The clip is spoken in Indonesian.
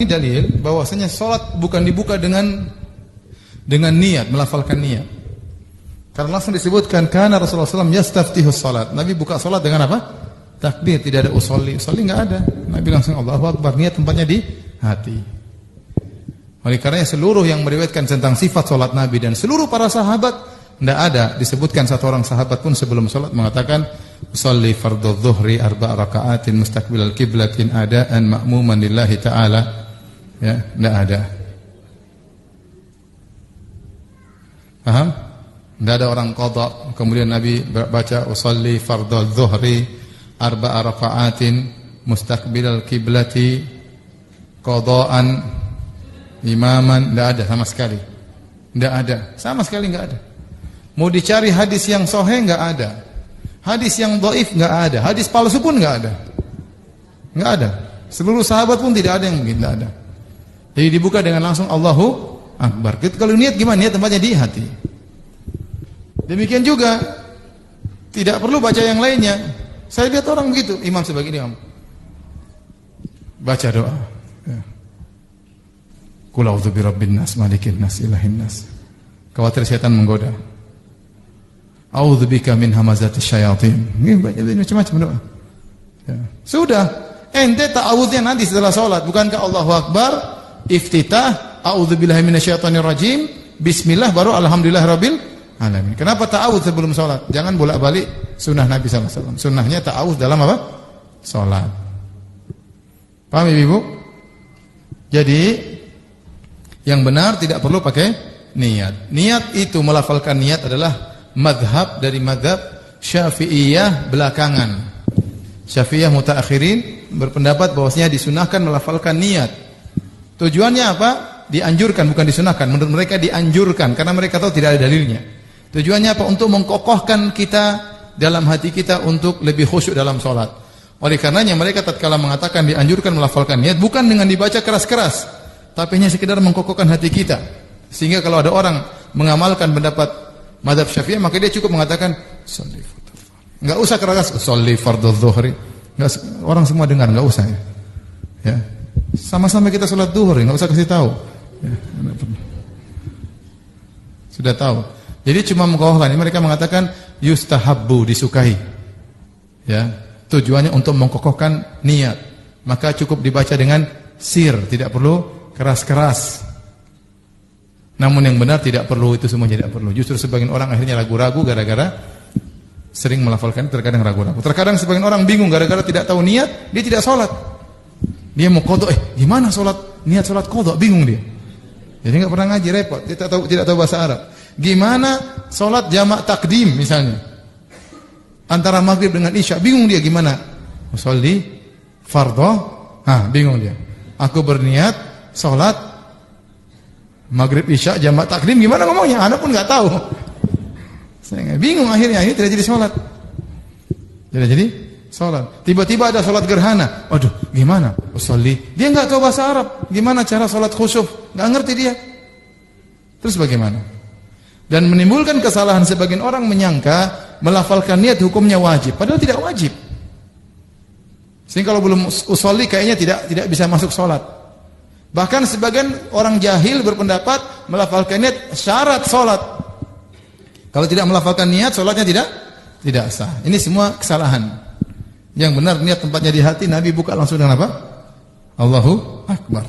Ini dalil bahwasanya salat bukan dibuka dengan niat, melafalkan niat. Karena langsung disebutkan karena Rasulullah SAW yastaftihus salat. Nabi buka salat dengan apa? Takbir, tidak ada usolli. Usolli enggak ada. Nabi langsung Allahu Akbar, niat tempatnya di hati. Oleh karena seluruh yang meriwayatkan tentang sifat salat Nabi dan seluruh para sahabat tidak ada disebutkan satu orang sahabat pun sebelum salat mengatakan usolli fardhu dzuhri 4 raka'atin mustaqbilal qiblatin adaan ma'muman lillahi ta'ala. Ya, tidak ada. Paham? Tidak ada orang qada kemudian Nabi baca usolli fardhu dzuhri 4 raka'atin mustaqbilal qiblati qadaan imaman. Tidak ada sama sekali. Tidak ada, sama sekali tidak ada. Mau dicari hadis yang sahih enggak ada. Hadis yang dhaif enggak ada. Hadis palsu pun enggak ada. Enggak ada. Seluruh sahabat pun tidak ada yang mungkin tidak ada. Jadi dibuka dengan langsung Allahu Akbar. Kalau niat gimana? Niat tempatnya di hati. Demikian juga tidak perlu baca yang lainnya. Saya lihat orang begitu, imam sebagai imam. Baca doa. Qul a'udzu birabbin nas, malikin nas, ilahin nas. Khawatir setan menggoda. A'udzubika min hamazatis syayatin. Ini macam-macam doa. Ya. Sudah, ente ta'awudznya nanti setelah salat. Bukankah Allahu Akbar, iftitah, a'udzubillahi minasyaitonir rajim, bismillah baru alhamdulillahirabbil alamin. Kenapa ta'awudz sebelum salat? Jangan bolak-balik sunnah Nabi sallallahu alaihi wasallam. Sunnahnya ta'awudz dalam apa? Salat. Paham Ibu? Jadi yang benar tidak perlu pakai niat. Niat itu melafalkan niat adalah madhab dari madhab Syafi'iyah belakangan. Syafi'iyah mutaakhirin berpendapat bahwasanya disunahkan melafalkan niat. Tujuannya apa? Dianjurkan, bukan disunahkan. Menurut mereka dianjurkan karena mereka tahu tidak ada dalilnya. Tujuannya apa? Untuk mengkokohkan kita dalam hati kita untuk lebih khusyuk dalam salat. Oleh karenanya mereka tatkala mengatakan dianjurkan melafalkan niat bukan dengan dibaca keras-keras, tapi hanya sekedar mengkokohkan hati kita. Sehingga kalau ada orang mengamalkan pendapat mazhab Syafi'i maka dia cukup mengatakan sholli fardhu dzuhri. Enggak usah keras sholli fardhu dzuhri. Enggak, orang semua dengar, enggak usah ya. Ya. Sama-sama kita salat zuhur, enggak usah kasih tahu. Ya, sudah tahu. Jadi cuma mengkokohkan. Mereka mengatakan yustahabbu, disukai. Ya. Tujuannya untuk mengkokohkan niat. Maka cukup dibaca dengan sir, tidak perlu keras-keras. Namun yang benar tidak perlu, itu semua tidak perlu. Justru sebagian orang akhirnya ragu-ragu gara-gara sering melafalkan, terkadang ragu-ragu. Terkadang sebagian orang bingung gara-gara tidak tahu niat, dia tidak sholat. Dia mau qadha, gimana sholat? Niat sholat qadha, bingung dia. Jadi enggak pernah ngaji, repot. Dia tidak tahu bahasa Arab. Gimana sholat jamak takdim misalnya? Antara maghrib dengan isya, bingung dia gimana? Sholli fardhu, bingung dia. Aku berniat sholat maghrib isya jamak takdim, gimana ngomongnya? Anak pun nggak tahu. Saya bingung akhirnya tidak jadi sholat. Jadi sholat. Tiba-tiba ada sholat gerhana. Waduh, gimana? Usolli. Dia nggak tahu bahasa Arab. Gimana cara sholat khusyuk? Nggak ngerti dia. Terus bagaimana? Dan menimbulkan kesalahan sebagian orang menyangka melafalkan niat hukumnya wajib, padahal tidak wajib. Sehingga kalau belum usolli kayaknya tidak bisa masuk sholat. Bahkan sebagian orang jahil berpendapat melafalkan niat syarat sholat. Kalau tidak melafalkan niat, sholatnya tidak sah. Ini semua kesalahan. Yang benar niat tempatnya di hati. Nabi buka langsung dengan apa? Allahu Akbar.